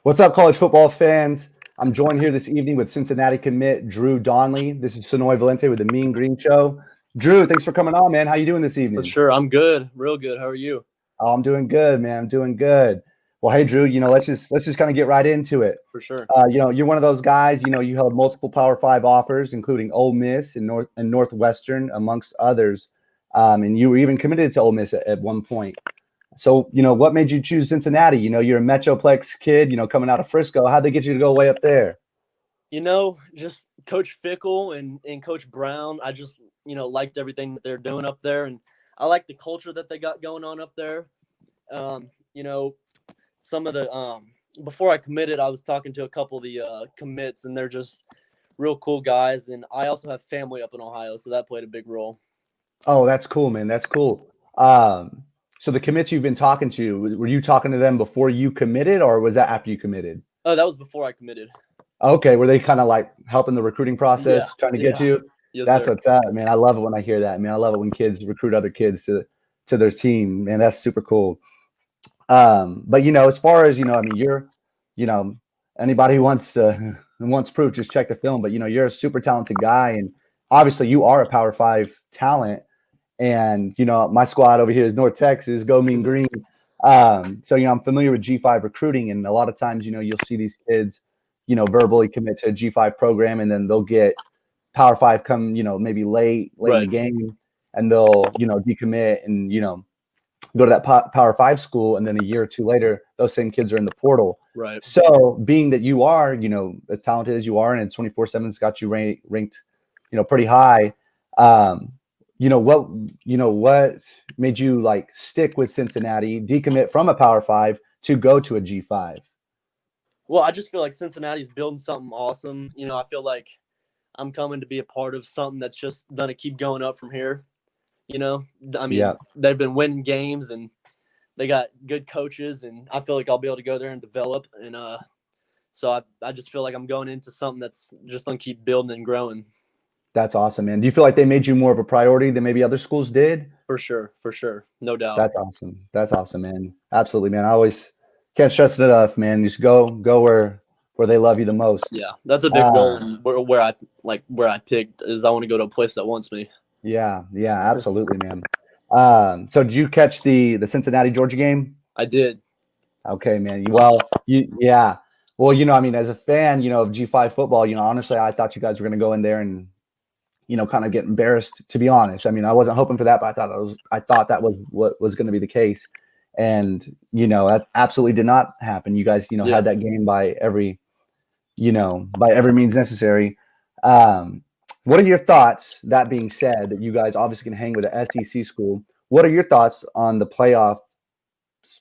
What's up, college football fans? I'm joined here this evening with Cincinnati commit Drew Donley. This is Sonoy Valente with the Mean Green Show. Drew, thanks for coming on, man. How you doing this For evening? sure. I'm good. Real good. How are you? Oh, I'm doing good, man. I'm doing good. Well, hey, Drew. Let's just kind of get right into it. For sure. You're one of those guys. You held multiple Power Five offers, including Ole Miss and Northwestern, amongst others. And you were even committed to Ole Miss at one point. So, what made you choose Cincinnati? You're a Metroplex kid, coming out of Frisco. How'd they get you to go way up there? Just Coach Fickle and Coach Brown. I just, liked everything that they're doing up there. And I like the culture that they got going on up there. Um, you know, some of the, before I committed, I was talking to a couple of the commits, and they're just real cool guys. And I also have family up in Ohio, so that played a big role. Oh, that's cool, man. That's cool. So the commits you've been talking to, were you talking to them before you committed, or was that after you committed? Oh, that was before I committed. Okay, were they kind of like helping the recruiting Yeah. process, trying to get Yeah. you? Yes, That's sir. what's up, man. I love it when I hear that, man. I love it when kids recruit other kids to their team, man. That's super cool. But as far as you know, anybody who wants proof, just check the film. But you're a super talented guy, and obviously you are a Power Five talent. And my squad over here is North Texas, go Mean Green. So I'm familiar with G5 recruiting, and a lot of times you'll see these kids, verbally commit to a G5 program, and then they'll get Power Five come, maybe late in the Right. game, and they'll decommit and go to that Power Five school, and then a year or two later, those same kids are in the portal. Right. So, being that you are, as talented as you are, and 24/7's got you ranked, pretty high. Um, what made you like stick with Cincinnati, decommit from a Power Five to go to a G5? Well, I just feel like Cincinnati's building something awesome. I feel like I'm coming to be a part of something that's just gonna keep going up from here. I Yeah, mean, they've been winning games and they got good coaches, and I feel like I'll be able to go there and develop. And so I just feel like I'm going into something that's just gonna keep building and growing. that's awesome, man. Do you feel like they made you more of a priority than maybe other schools did? For sure, no doubt. That's awesome. That's awesome, man. Absolutely, man. I always can't stress it enough, man. Just go where they love you the most. Yeah, that's a big goal. Um, And where I picked is I want to go to a place that wants me. yeah, absolutely, man. So did you catch the Cincinnati Georgia game? I did. Okay, man. Yeah. Well, I mean, as a fan, of G5 football, honestly, I thought you guys were going to go in there and, kind of get embarrassed, to be honest. I mean, I wasn't hoping for that, but I thought that was what was going to be the case. And, that absolutely did not happen. You guys, Yeah. had that game by every means necessary. Um, what are your thoughts, that being said, that you guys obviously can hang with the SEC school? What are your thoughts on the playoff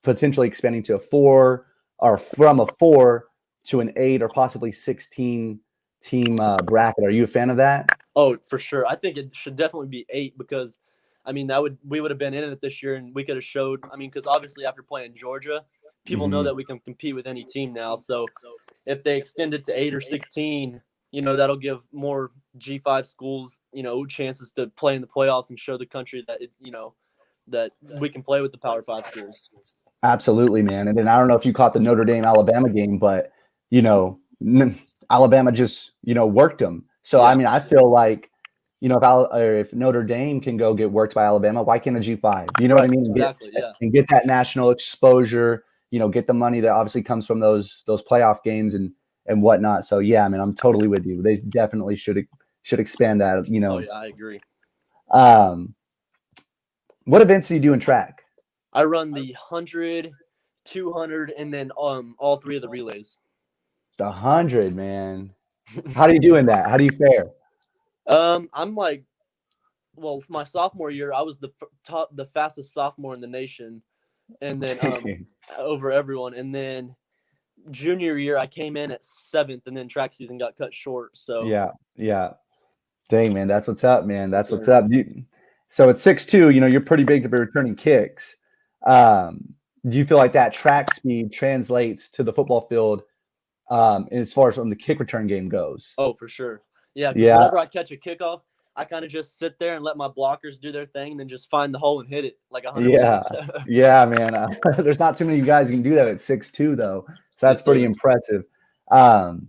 potentially expanding to a four, or from a four to an eight, or possibly 16 team bracket? Are you a fan of that? Oh, for sure. I think it should definitely be 8 because, I mean, we would have been in it this year and we could have showed. I mean, because obviously after playing Georgia, people know Hmm. that we can compete with any team now. So if they extend it to 8 or 16, that'll give more G5 schools, chances to play in the playoffs and show the country that that we can play with the Power Five schools. Absolutely, man. And then I don't know if you caught the Notre Dame Alabama game, but you know, Alabama just worked them. So I Yeah, mean, I feel like if Notre Dame can go get worked by Alabama, why can't a G5? You know what I right. mean? Exactly. Yeah. And get that national exposure. Get the money that obviously comes from those playoff games and whatnot. So yeah, I mean, I'm totally with you. They definitely should expand that. Oh, yeah. I agree. Um, what events do you do in track? I run the 100, 200, and then all three of the relays. The 100, man. How do you do in that? How do you fare? I'm like, well, my sophomore year, I was the fastest sophomore in the nation, and then over everyone. And then junior year, I came in at 7th, and then track season got cut short. So Yeah, yeah. Dang, man, that's what's up, man. That's what's yeah. up. So at 6'2", you're pretty big to be returning kicks. Do you feel like that track speed translates to the football field, as far as from the kick return game goes? Oh, for sure. Yeah, because Yeah, whenever I catch a kickoff, I kind of just sit there and let my blockers do their thing, and then just find the hole and hit it like 100 yeah, times. yeah, man. There's not too many guys who can do that at 6'2", though. So that's Yes, pretty sir. impressive. Um,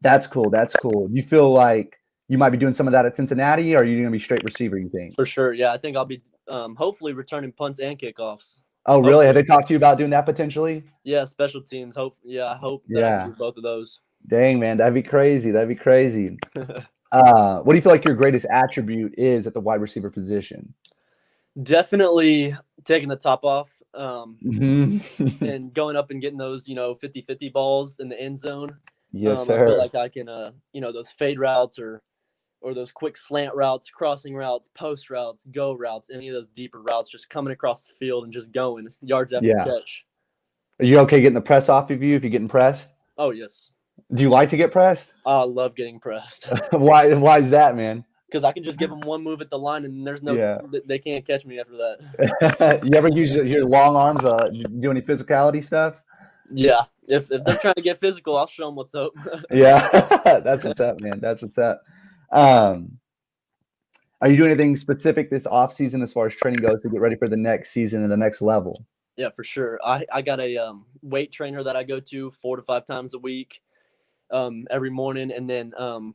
that's cool. That's cool. You feel like you might be doing some of that at Cincinnati, or are you going to be straight receiver, you think? For sure. Yeah, I think I'll be hopefully returning punts and kickoffs. Oh, really? Have Hopefully. they talked to you about doing that potentially? Yeah, special teams. I hope that I can Yeah. do both of those. Dang, man. That'd be crazy. That'd be crazy. What do you feel like your greatest attribute is at the wide receiver position? Definitely taking the top off Mhm. and going up and getting those, 50-50 balls in the end zone. Yes, I feel sir. like I can, those fade routes or those quick slant routes, crossing routes, post routes, go routes, any of those deeper routes, just coming across the field and just going yards after Yeah. catch. Are you okay getting the press off of you if you're getting pressed? Oh, yes. Do you like to get pressed? I love getting pressed Why is that, man? because I can just give them one move at the line and Yeah. they can't catch me after that. You ever use your long arms do any physicality stuff? Yeah. If they're trying to get physical, I'll show them what's up. Yeah. That's what's up, man. That's what's up. Um, are you doing anything specific this off season as far as training goes to get ready for the next season and the next level? Yeah, for sure. I got a weight trainer that I go to 4 to 5 times a week, every morning, and then I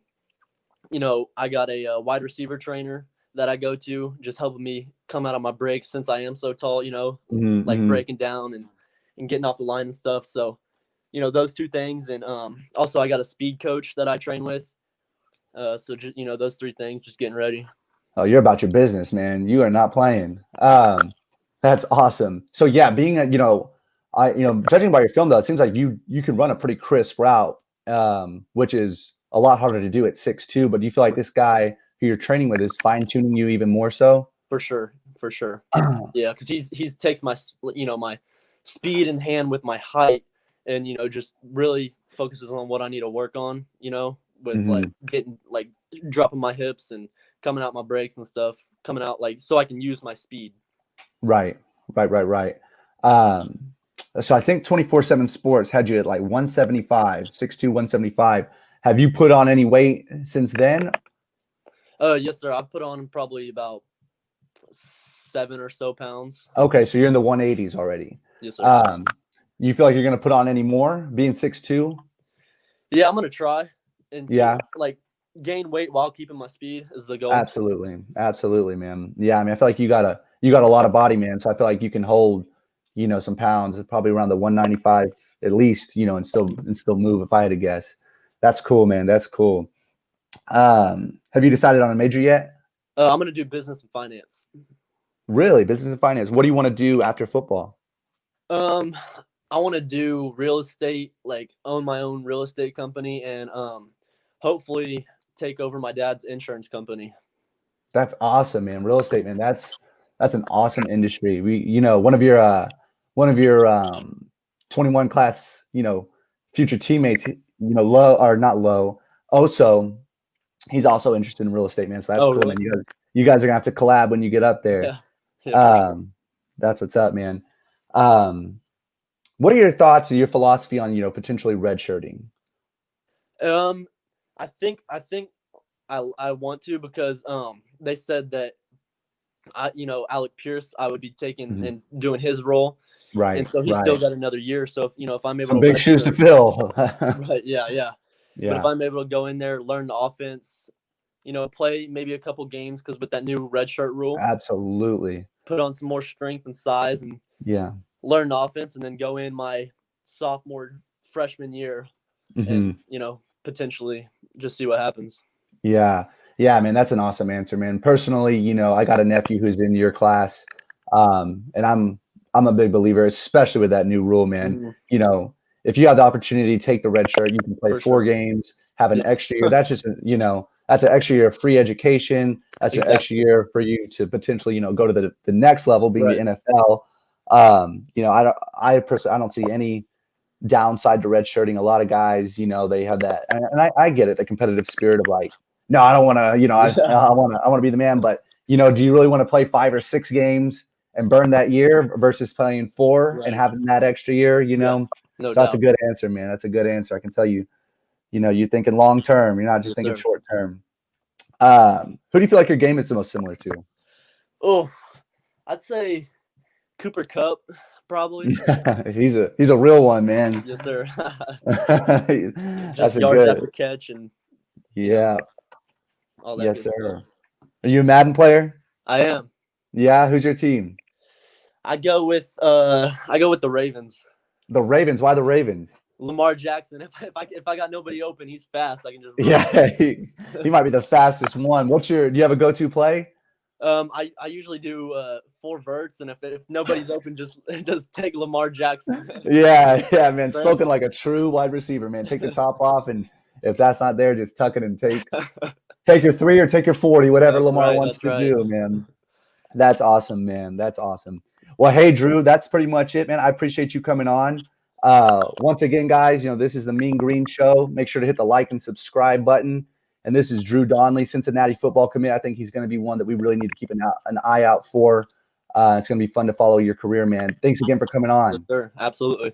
got a wide receiver trainer that I go to, just helping me come out of my breaks since I am so tall. Like Mm-hmm. breaking down and getting off the line and stuff. So, those two things, and also I got a speed coach that I train with. So just those three things, just getting ready. Oh, you're about your business, man. You are not playing. That's awesome. So yeah, being a, judging by your film though, it seems like you can run a pretty crisp route, which is a lot harder to do at 6'2". But do you feel like this guy who you're training with is fine tuning you even more so? For sure, for sure. Yeah, because he's takes my my speed in hand with my height, and just really focuses on what I need to work on. With like Hmm. getting like dropping my hips and coming out my brakes and stuff, coming out like so I can use my speed. Right, right. Um, so I think 24/7 Sports had you at like 175, 6'2", 175. Have you put on any weight since then? Yes, sir. I've put on probably about 7 or so pounds. Okay, so you're in the 180s already. Yes, sir. Um, you feel like you're going to put on any more being 6'2"? Yeah, I'm gonna try and Yeah, gain weight while keeping my speed is the goal. absolutely, man. Yeah, I mean, I feel like you got a lot of body, man. So I feel like you can hold, some pounds, probably around the 195 at least, and still move. If I had to guess, that's cool, man. That's cool. Have you decided on a major yet? I'm gonna do business and finance. Really, business and finance. What do you want to do after football? Um, I want to do real estate, like own my own real estate company, and hopefully take over my dad's insurance company. That's awesome, man. Real estate, man. That's an awesome industry. One of your 21 class, future teammates, low or not low. Also, he's also interested in real estate, man. So that's Oh, cool, really? man. You guys are gonna have to collab when you get up there. Yeah, yeah, for sure. That's what's up, man. Um, what are your thoughts or your philosophy on, potentially redshirting? Um, I think I want to because they said that Alec Pierce I would be taking Mhm. and doing his role, and Right, so he's still right. got another year. So if I'm able Some to big shoes to redshirt, fill. right? Yeah, yeah. But if Yeah, I'm able to go in there, learn the offense, play maybe a couple games because with that new redshirt rule, absolutely. put on some more strength and size and Yeah. learn the offense, and then go in my sophomore freshman year and Hmm. potentially just see what happens. Yeah. Yeah, man, that's an awesome answer, man. Personally, I got a nephew who's in your class. And I'm a big believer, especially with that new rule, man. Mhm. You know, if you have the opportunity to take the red shirt, you can play For 4 games, have an sure. extra year. That's just, that's an extra year of free education. That's an extra Exactly. year for you to potentially, go to the next level, being the Right. NFL. I personally, I don't see any downside to redshirting. A lot of guys, they have that, and I get it, the competitive spirit of like, no, I don't want to, Yeah. I want to be the man. But do you really want to play 5 or 6 games and burn that year versus playing 4 and Right. having that extra year? Yeah. No So that's a doubt. good answer, man. That's a good answer. I can tell you, you're thinking long term. You're not just Yes, thinking sir. short term. Who do you feel like your game is the most similar to? Oh, I'd say Cooper Cup, probably. he's a real one, man. Yes, sir. That's Just a yards good. after catch and Yeah. all that Yes, good sir. stuff. Are you a Madden player? I am. Yeah. Who's your team? I go with the Ravens. The Ravens. Why the Ravens? Lamar Jackson. If I got nobody open, he's fast. I can just run. Yeah, he might be the fastest one. Do you have a go-to play? I usually do 4 verts, and if nobody's open, just take Lamar Jackson. Yeah, man. Spoken like a true wide receiver, man. Take the top off, and if that's not there, just tuck it and take your 3 or take your 40, whatever Lamar wants to do, man. That's awesome, man. That's awesome. Well, hey, Drew, that's pretty much it, man. I appreciate you coming on. Once again, guys, this is the Mean Green Show. Make sure to hit the like and subscribe button. And this is Drew Donley, Cincinnati football commit. I think he's going to be one that we really need to keep an eye out for. It's going to be fun to follow your career, man. Thanks again for coming on. Sure, absolutely.